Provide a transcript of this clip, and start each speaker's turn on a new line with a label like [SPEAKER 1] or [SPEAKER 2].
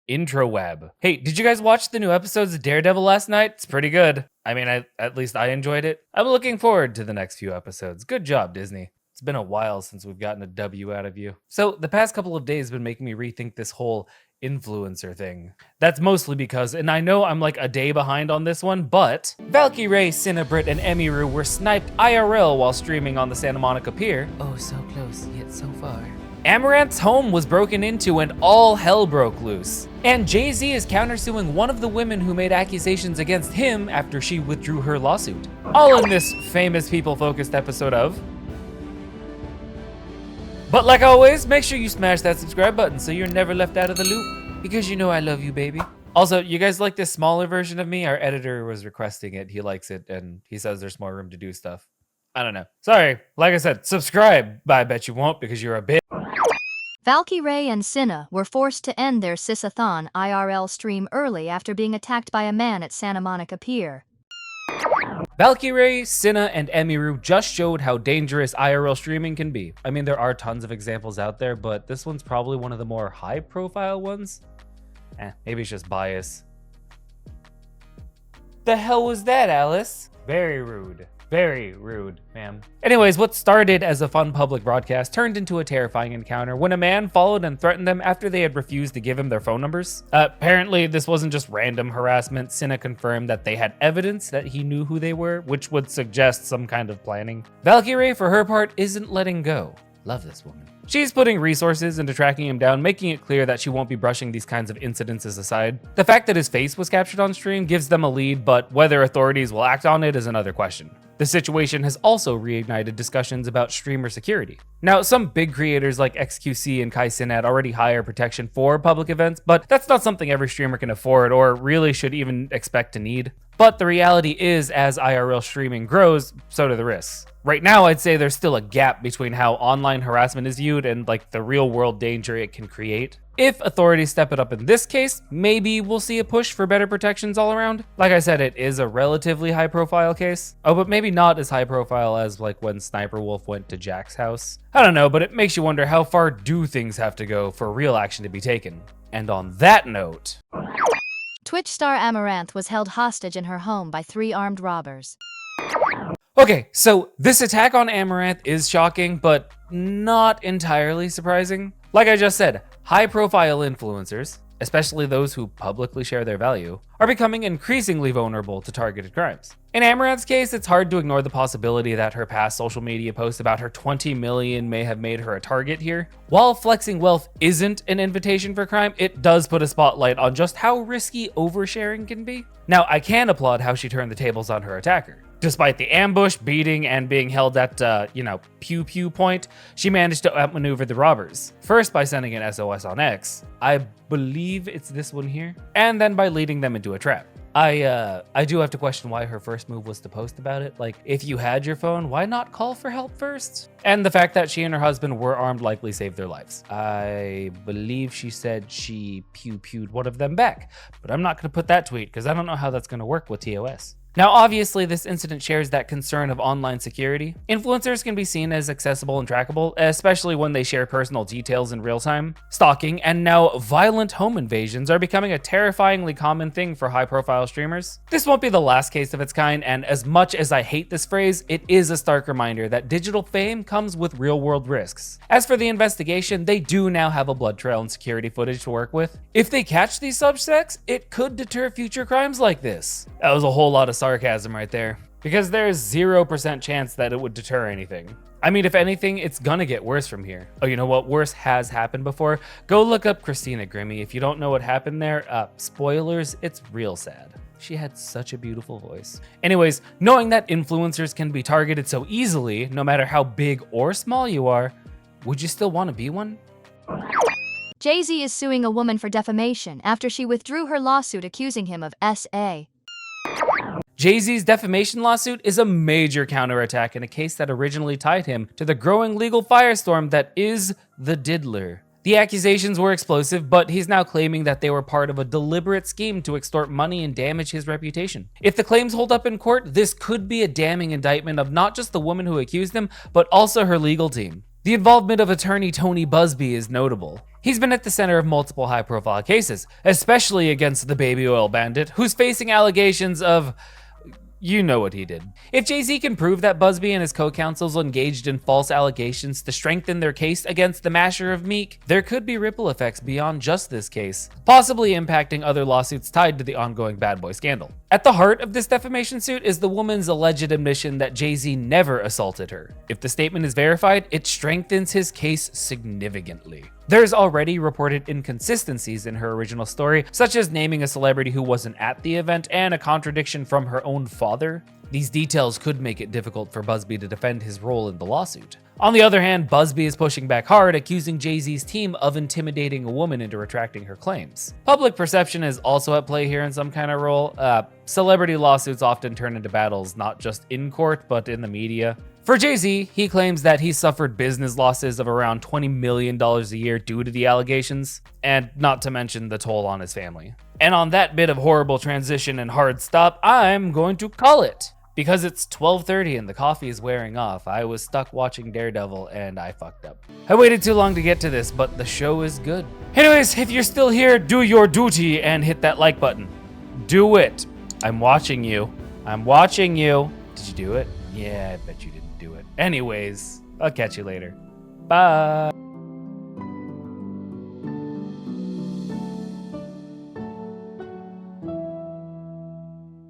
[SPEAKER 1] intro web. Hey, did you guys watch the new episodes of Daredevil last night? It's pretty good. I mean, at least I enjoyed it. I'm looking forward to the next few episodes. Good job, Disney. It's been a while since we've gotten a W out of you. So the past couple of days have been making me rethink this whole influencer thing. That's mostly because, and I know I'm like a day behind on this one, but Valkyrae Cinna and Emiru were sniped IRL while streaming on the Santa Monica Pier. Oh, so close, yet so far. Amouranth's home was broken into and all hell broke loose. And Jay-Z is countersuing one of the women who made accusations against him after she withdrew her lawsuit. All in this famous people-focused episode of... But like always, make sure you smash that subscribe button so you're never left out of the loop, because you know I love you, baby. Also, you guys like this smaller version of me? Our editor was requesting it. He likes it, and he says there's more room to do stuff. I don't know. Sorry, like I said, subscribe, but I bet you won't because you're a bitch.
[SPEAKER 2] Valkyrae and Cinna were forced to end their Sis-a-thon IRL stream early after being attacked by a man at Santa Monica Pier.
[SPEAKER 1] Valkyrae, Cinna, and Emiru just showed how dangerous IRL streaming can be. I mean, there are tons of examples out there, but this one's probably one of the more high-profile ones. Maybe it's just bias. The hell was that, Alice? Very rude. Very rude, ma'am. Anyways, what started as a fun public broadcast turned into a terrifying encounter when a man followed and threatened them after they had refused to give him their phone numbers. Apparently, this wasn't just random harassment. Cinna confirmed that they had evidence that he knew who they were, which would suggest some kind of planning. Valkyrae, for her part, isn't letting go. Love this woman. She's putting resources into tracking him down, making it clear that she won't be brushing these kinds of incidences aside. The fact that his face was captured on stream gives them a lead, but whether authorities will act on it is another question. The situation has also reignited discussions about streamer security. Now, some big creators like XQC and Kai Cenat already hire protection for public events, but that's not something every streamer can afford or really should even expect to need. But the reality is, as IRL streaming grows, so do the risks. Right now, I'd say there's still a gap between how online harassment is viewed and like the real world danger it can create. If authorities step it up in this case, maybe we'll see a push for better protections all around. Like I said, it is a relatively high profile case. Oh, but maybe not as high profile as like when Sniper Wolf went to Jack's house. I don't know, but it makes you wonder how far do things have to go for real action to be taken. And on that note...
[SPEAKER 2] Twitch star Amouranth was held hostage in her home by 3 armed robbers.
[SPEAKER 1] Okay, so this attack on Amouranth is shocking, but not entirely surprising. Like I just said, high-profile influencers, especially those who publicly share their value, are becoming increasingly vulnerable to targeted crimes. In Amouranth's case, it's hard to ignore the possibility that her past social media posts about her 20 million may have made her a target here. While flexing wealth isn't an invitation for crime, it does put a spotlight on just how risky oversharing can be. Now, I can applaud how she turned the tables on her attacker. Despite the ambush, beating, and being held at, pew-pew point, she managed to outmaneuver the robbers. First by sending an SOS on X, I believe it's this one here, and then by leading them into a trap. I do have to question why her first move was to post about it. Like, if you had your phone, why not call for help first? And the fact that she and her husband were armed likely saved their lives. I believe she said she pew-pewed one of them back, but I'm not gonna put that tweet because I don't know how that's gonna work with TOS. Now, obviously, this incident shares that concern of online security. Influencers can be seen as accessible and trackable, especially when they share personal details in real time. Stalking and now violent home invasions are becoming a terrifyingly common thing for high-profile streamers. This won't be the last case of its kind, and as much as I hate this phrase, it is a stark reminder that digital fame comes with real-world risks. As for the investigation, they do now have a blood trail and security footage to work with. If they catch these suspects, it could deter future crimes like this. That was a whole lot of sarcasm right there, because there's 0% chance that it would deter anything. I mean, if anything, it's gonna get worse from here. Oh, you know what? Worse has happened before. Go look up Christina Grimmie. If you don't know what happened there, spoilers, it's real sad. She had such a beautiful voice. Anyways, knowing that influencers can be targeted so easily, no matter how big or small you are, would you still want to be one?
[SPEAKER 2] Jay-Z is suing a woman for defamation after she withdrew her lawsuit accusing him of SA.
[SPEAKER 1] Jay-Z's defamation lawsuit is a major counterattack in a case that originally tied him to the growing legal firestorm that is the Diddler. The accusations were explosive, but he's now claiming that they were part of a deliberate scheme to extort money and damage his reputation. If the claims hold up in court, this could be a damning indictment of not just the woman who accused him, but also her legal team. The The involvement of attorney Tony Busby is notable. He's been at the center of multiple high-profile cases, especially against the baby oil bandit, who's facing allegations of... you know what he did. If Jay-Z can prove that Busby and his co-counsels engaged in false allegations to strengthen their case against the masher of Meek, there could be ripple effects beyond just this case, possibly impacting other lawsuits tied to the ongoing Bad Boy scandal. At the heart of this defamation suit is the woman's alleged admission that Jay-Z never assaulted her. If the statement is verified, it strengthens his case significantly. There's already reported inconsistencies in her original story, such as naming a celebrity who wasn't at the event and a contradiction from her own father. These details could make it difficult for Busby to defend his role in the lawsuit. On the other hand, Busby is pushing back hard, accusing Jay-Z's team of intimidating a woman into retracting her claims. Public perception is also at play here in some kind of role. Celebrity lawsuits often turn into battles not just in court, but in the media. For Jay-Z, he claims that he suffered business losses of around $20 million a year due to the allegations, and not to mention the toll on his family. And on that bit of horrible transition and hard stop, I'm going to call it. Because it's 12:30 and the coffee is wearing off, I was stuck watching Daredevil and I fucked up. I waited too long to get to this, but the show is good. Anyways, if you're still here, do your duty and hit that like button. Do it. I'm watching you. I'm watching you. Did you do it? Yeah, I bet you didn't do it. Anyways, I'll catch you later. Bye.